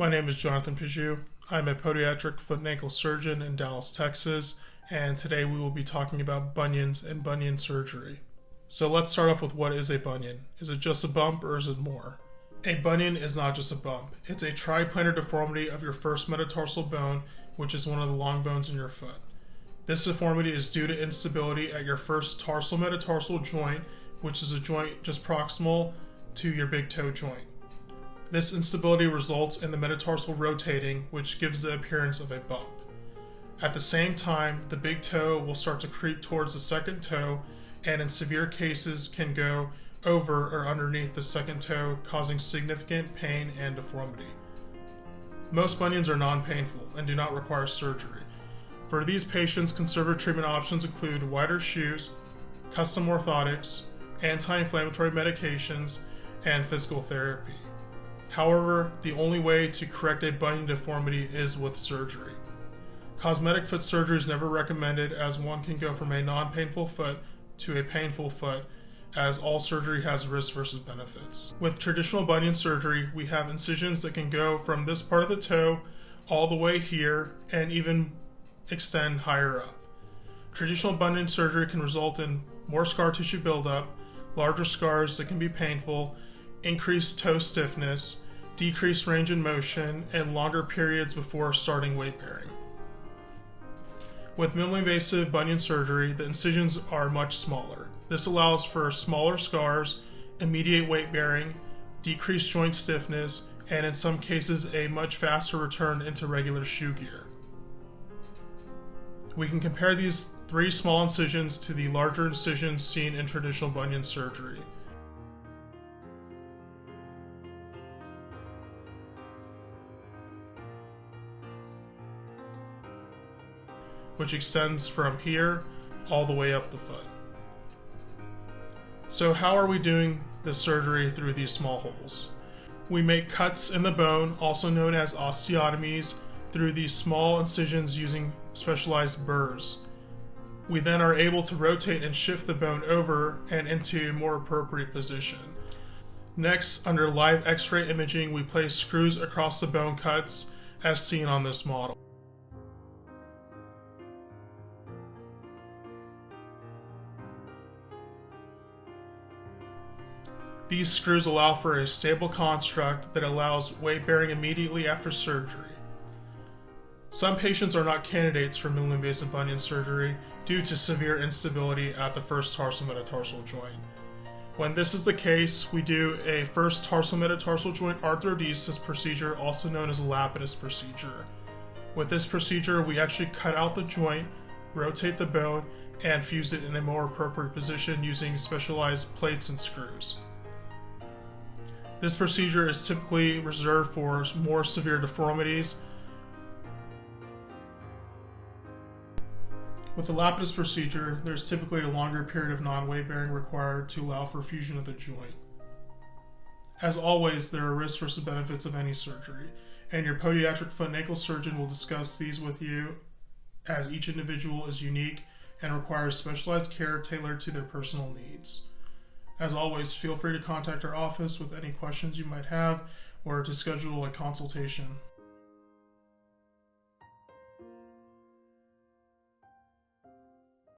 My name is Jonathan Pijou. I'm a podiatric foot and ankle surgeon in Dallas, Texas, and today we will be talking about bunions and bunion surgery. So let's start off with what is a bunion. Is it just a bump or is it more? A bunion is not just a bump. It's a triplanar deformity of your first metatarsal bone, which is one of the long bones in your foot. This deformity is due to instability at your first tarsal metatarsal joint, which is a joint just proximal to your big toe joint. This instability results in the metatarsal rotating, which gives the appearance of a bump. At the same time, the big toe will start to creep towards the second toe, and in severe cases can go over or underneath the second toe, causing significant pain and deformity. Most bunions are non-painful and do not require surgery. For these patients, conservative treatment options include wider shoes, custom orthotics, anti-inflammatory medications, and physical therapy. However, the only way to correct a bunion deformity is with surgery. Cosmetic foot surgery is never recommended, as one can go from a non-painful foot to a painful foot, as all surgery has risks versus benefits. With traditional bunion surgery, we have incisions that can go from this part of the toe all the way here and even extend higher up. Traditional bunion surgery can result in more scar tissue buildup, larger scars that can be painful, increased toe stiffness, decreased range in motion, and longer periods before starting weight bearing. With minimally invasive bunion surgery, the incisions are much smaller. This allows for smaller scars, immediate weight bearing, decreased joint stiffness, and in some cases a much faster return into regular shoe gear. We can compare these three small incisions to the larger incisions seen in traditional bunion surgery. Which extends from here all the way up the foot. So how are we doing this surgery through these small holes? We make cuts in the bone, also known as osteotomies, through these small incisions using specialized burrs. We then are able to rotate and shift the bone over and into a more appropriate position. Next, under live X-ray imaging, we place screws across the bone cuts as seen on this model. These screws allow for a stable construct that allows weight bearing immediately after surgery. Some patients are not candidates for minimally invasive bunion surgery due to severe instability at the first tarsal metatarsal joint. When this is the case, we do a first tarsal metatarsal joint arthrodesis procedure, also known as a Lapidus procedure. With this procedure, we actually cut out the joint, rotate the bone, and fuse it in a more appropriate position using specialized plates and screws. This procedure is typically reserved for more severe deformities. With the Lapidus procedure, there's typically a longer period of non-weight bearing required to allow for fusion of the joint. As always, there are risks versus benefits of any surgery, and your podiatric foot and ankle surgeon will discuss these with you, as each individual is unique and requires specialized care tailored to their personal needs. As always, feel free to contact our office with any questions you might have or to schedule a consultation.